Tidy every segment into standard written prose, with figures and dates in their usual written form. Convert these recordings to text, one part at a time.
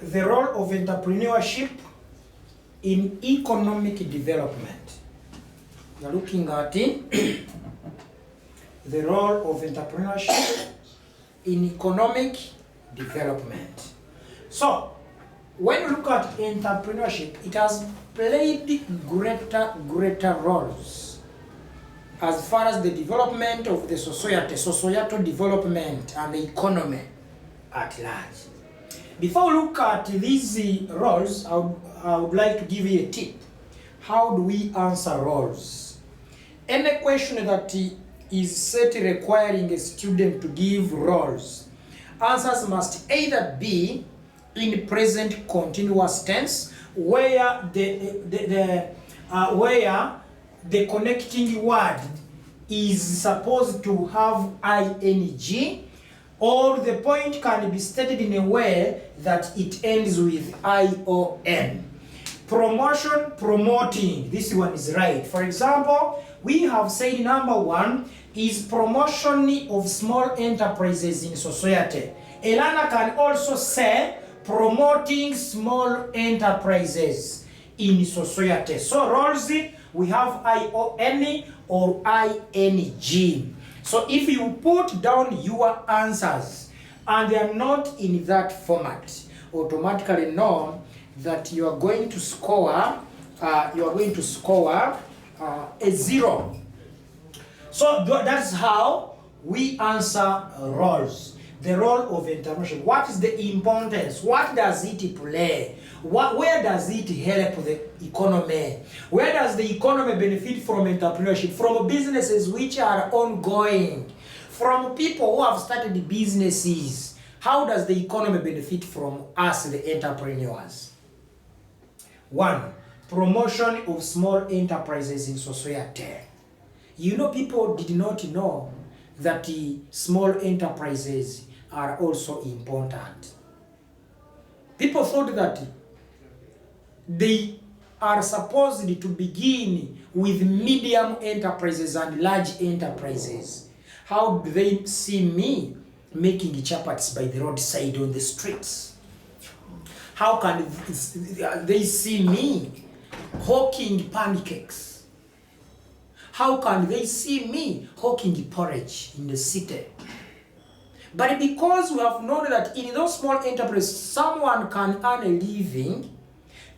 the role of entrepreneurship in economic development. We are looking at the role of entrepreneurship in economic development. So, when you look at entrepreneurship, it has played greater roles as far as the development of the societal development and the economy at large. Before we look at these roles, I would like to give you a tip. How do we answer roles? Any question that is set requiring a student to give roles, answers must either be in present continuous tense, where the connecting word is supposed to have ing, or the point can be stated in a way that it ends with ion. Promotion, promoting, this one is right. For example, we have said number one is promotion of small enterprises in society. A learner can also say promoting small enterprises in society. So roles, we have ion or ing. So if you put down your answers and they are not in that format, automatically know that you are going to score a 0. So that's how we answer roles. The role of entrepreneurship. What is the importance? What does it play? Where does it help the economy? Where does the economy benefit from entrepreneurship? From businesses which are ongoing, from people who have started businesses. How does the economy benefit from us, the entrepreneurs? 1. Promotion of small enterprises in society. You know, people did not know that the small enterprises are also important. People thought that they are supposed to begin with medium enterprises and large enterprises. How do they see me making chapatis by the roadside on the streets? How can they see me hawking pancakes? How can they see me hawking porridge in the city? But because we have known that in those small enterprises, someone can earn a living,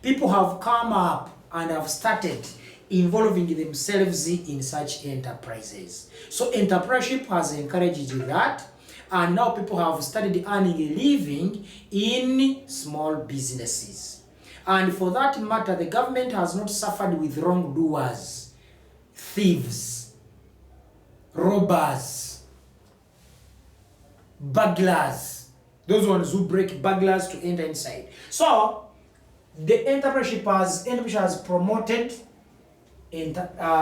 people have come up and have started involving themselves in such enterprises. So entrepreneurship has encouraged that, and now people have started earning a living in small businesses. And for that matter, the government has not suffered with wrongdoers, thieves, robbers, burglars, those ones who break burglars to enter inside. So the entrepreneurship has promoted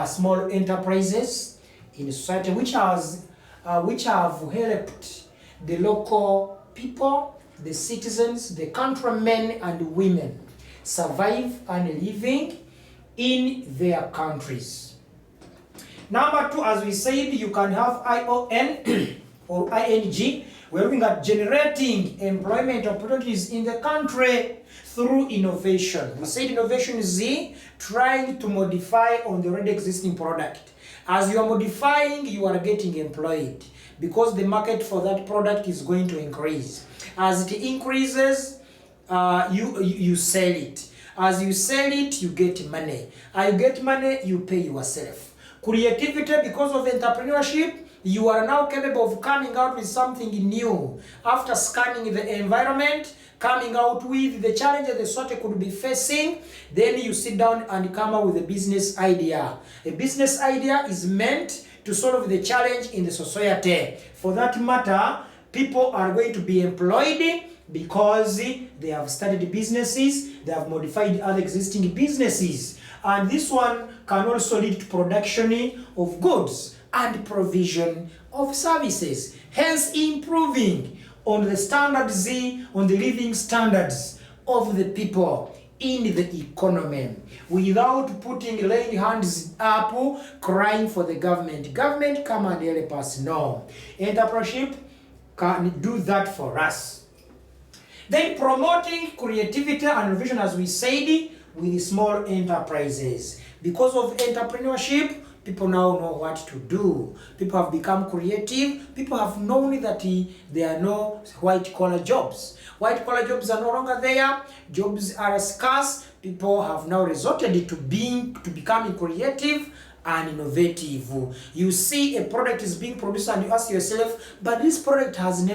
small enterprises in society, which have helped the local people, the citizens, the countrymen and women survive and living in their countries. Number 2, as we said, you can have ION or ING. We're looking at generating employment opportunities in the country through innovation. We said innovation is trying to modify on the already existing product. As you are modifying, you are getting employed because the market for that product is going to increase. As it increases, you sell it. As you sell it, you get money. As you get money, you pay yourself. Creativity, because of entrepreneurship, you are now capable of coming out with something new. After scanning the environment, coming out with the challenges the society could be facing, then you sit down and come up with a business idea. A business idea is meant to solve the challenge in the society. For that matter, people are going to be employed because they have started businesses, they have modified other existing businesses. And this one can also lead to production of goods and provision of services, hence improving on the standards, on the living standards of the people in the economy, without laying hands up, crying for the government. Government, come and help us. No. Entrepreneurship can do that for us. Then promoting creativity and innovation, as we said, with small enterprises. Because of entrepreneurship, people now know what to do. People have become creative. People have known that there are no white-collar jobs. White-collar jobs are no longer there. Jobs are scarce. People have now resorted to becoming creative and innovative. You see a product is being produced and you ask yourself, but this product has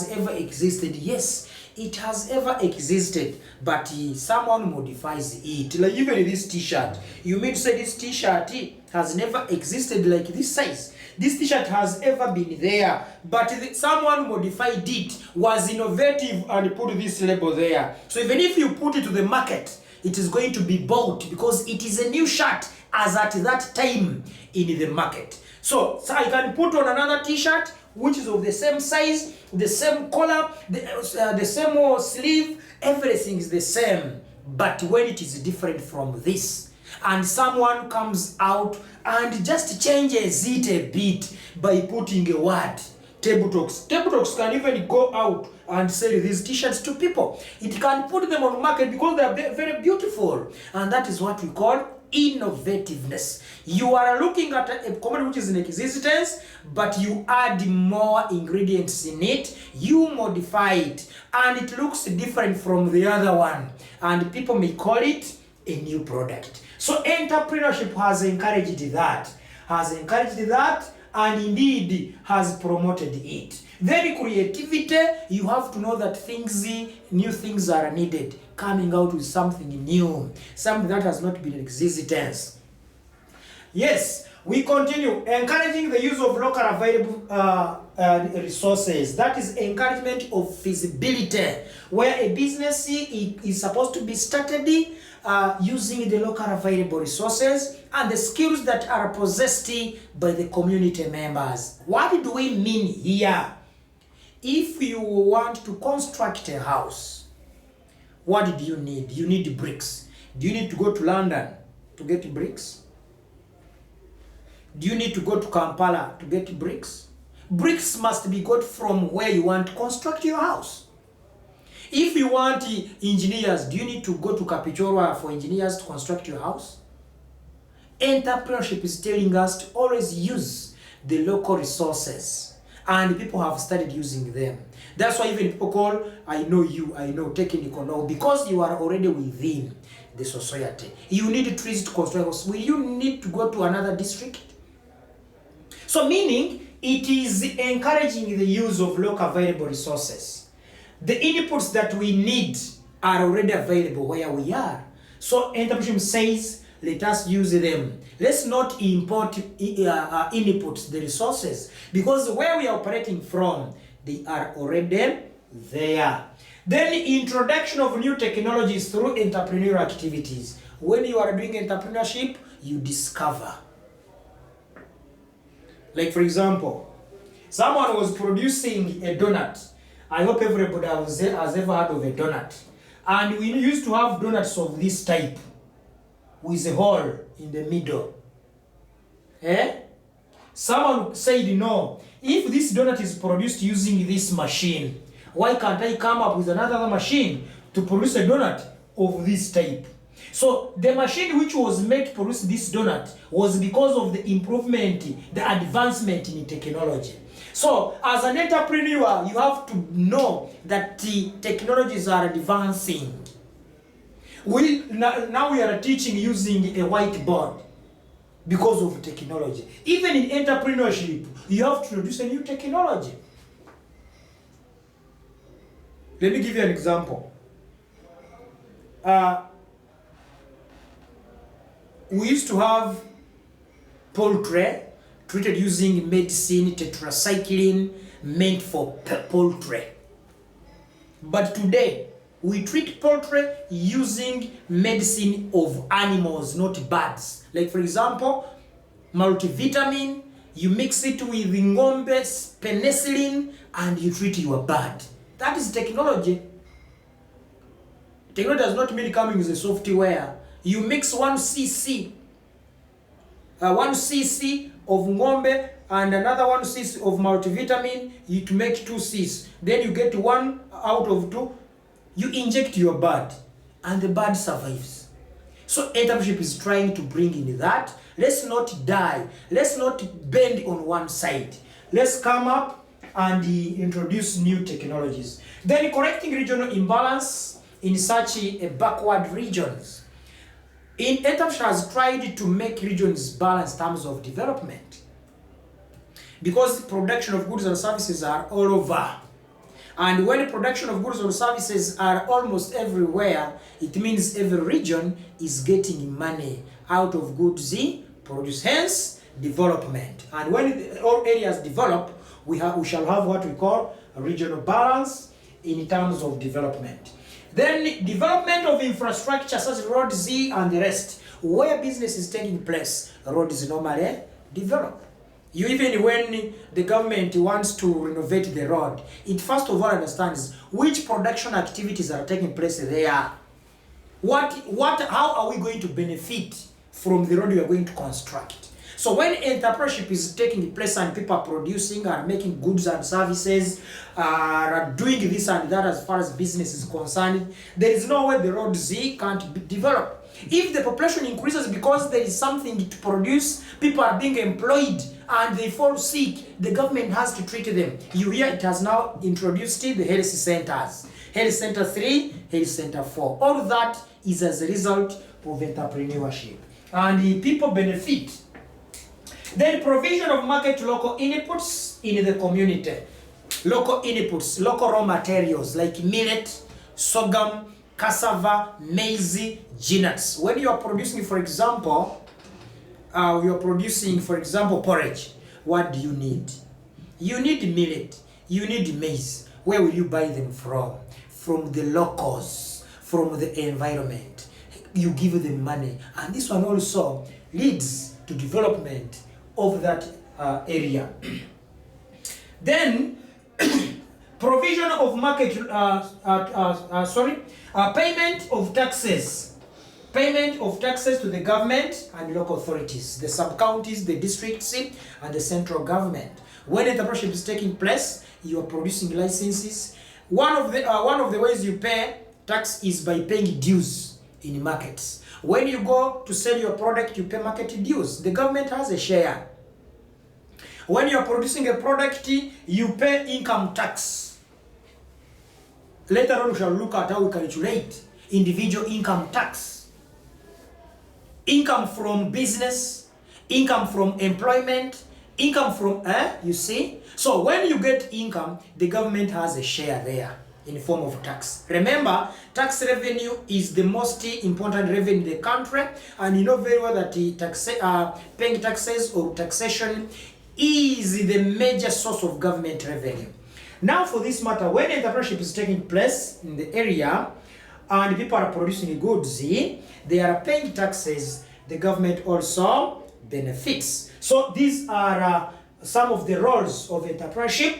ever existed. Yes, it has ever existed, but someone modifies it. Like even this t-shirt, you mean to say this t-shirt has never existed like this size? This t-shirt has ever been there, but someone modified it, was innovative and put this label there. So even if you put it to the market, it is going to be bought because it is a new shirt as at that time in the market. So I can put on another t-shirt which is of the same size, the same color, the same sleeve, everything is the same. But when it is different from this, and someone comes out and just changes it a bit by putting a word, Table Talks. Table Talks can even go out and sell these t-shirts to people. It can put them on market because they are very beautiful. And that is what we call innovativeness. You are looking at a commodity which is in existence, but you add more ingredients in it, you modify it, and it looks different from the other one. And people may call it a new product. So entrepreneurship has encouraged that, and indeed has promoted it. Then creativity, you have to know that new things are needed, coming out with something new, something that has not been in existence. Yes, we continue. Encouraging the use of local available resources. That is encouragement of feasibility, where a business is supposed to be started using the local available resources and the skills that are possessed by the community members. What do we mean here? If you want to construct a house, what do you need? You need bricks. Do you need to go to London to get bricks? Do you need to go to Kampala to get bricks? Bricks must be got from where you want to construct your house. If you want engineers, do you need to go to Kapichorwa for engineers to construct your house? Entrepreneurship is telling us to always use the local resources, and people have started using them. That's why even people call, I know technical know, because you are already within the society. You need trees to construct a house. Will you need to go to another district? So meaning, it is encouraging the use of local available resources. The inputs that we need are already available where we are. So entrepreneurship says, let us use them. Let's not import inputs, the resources, because where we are operating from, they are already there. Then introduction of new technologies through entrepreneurial activities. When you are doing entrepreneurship, you discover. Like for example, someone was producing a donut. I hope everybody has ever heard of a donut. And we used to have donuts of this type, with a hole in the middle. Someone said, no, if this donut is produced using this machine, why can't I come up with another machine to produce a donut of this type? So the machine which was made to produce this donut was because of the improvement, the advancement in technology. So as an entrepreneur, you have to know that the technologies are advancing. Now we are teaching using a whiteboard because of technology. Even in entrepreneurship, you have to introduce a new technology. Let me give you an example. We used to have poultry treated using medicine, tetracycline, meant for poultry. But today, we treat poultry using medicine of animals, not birds. Like for example, multivitamin, you mix it with ngombe, penicillin, and you treat your bird. That is technology. Technology does not mean coming with a software. You mix 1 cc of ngombe and another 1 cc of multivitamin, to make 2 c's. Then you get 1 out of 2. You inject your bird, and the bird survives. So entrepreneurship is trying to bring in that. Let's not die. Let's not bend on one side. Let's come up and introduce new technologies. Then correcting regional imbalance in such a backward regions. Entrepreneurship has tried to make regions balance in terms of development. Because production of goods and services are all over. And when production of goods or services are almost everywhere, it means every region is getting money out of goods produced, hence development. And when all areas develop, we shall have what we call a regional balance in terms of development. Then development of infrastructure such as roads and the rest. Where business is taking place, roads normally develop. Even when the government wants to renovate the road, it first of all understands which production activities are taking place there. How are we going to benefit from the road we are going to construct? So when entrepreneurship is taking place and people are producing and making goods and services, are doing this and that as far as business is concerned, there is no way the roads can't be developed. If the population increases because there is something to produce, people are being employed and they fall sick, the government has to treat them. You hear it has now introduced the health centers. Health Center 3, Health Center 4. All that is as a result of entrepreneurship. And the people benefit. Then provision of market local inputs in the community. Local inputs, local raw materials like millet, sorghum, cassava, maize, nuts. When you are producing, for example, porridge, what do you need? You need millet, you need maize. Where will you buy them from? From the locals, from the environment. You give them money. And this one also leads to development of that area. Then, provision of market, payment of taxes. Payment of taxes to the government and local authorities, the sub-counties, the districts, and the central government. When entrepreneurship is taking place, you are producing licenses. One of the ways you pay tax is by paying dues in markets. When you go to sell your product, you pay market dues. The government has a share. When you are producing a product, you pay income tax. Later on, we shall look at how we calculate individual income tax. Income from business, income from employment, income from, you see? So when you get income, the government has a share there in the form of tax. Remember, tax revenue is the most important revenue in the country, and you know very well that paying taxes or taxation is the major source of government revenue. Now for this matter, when entrepreneurship is taking place in the area and people are producing goods, they are paying taxes, the government also benefits. So these are some of the roles of entrepreneurship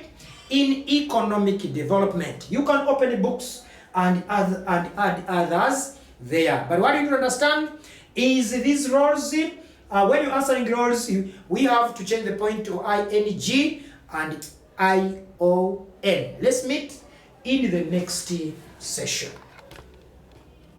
in economic development. You can open the books and add others there. But what you need to understand is these roles, when you're answering roles, we have to change the point to ing and ion. Let's meet in the next session.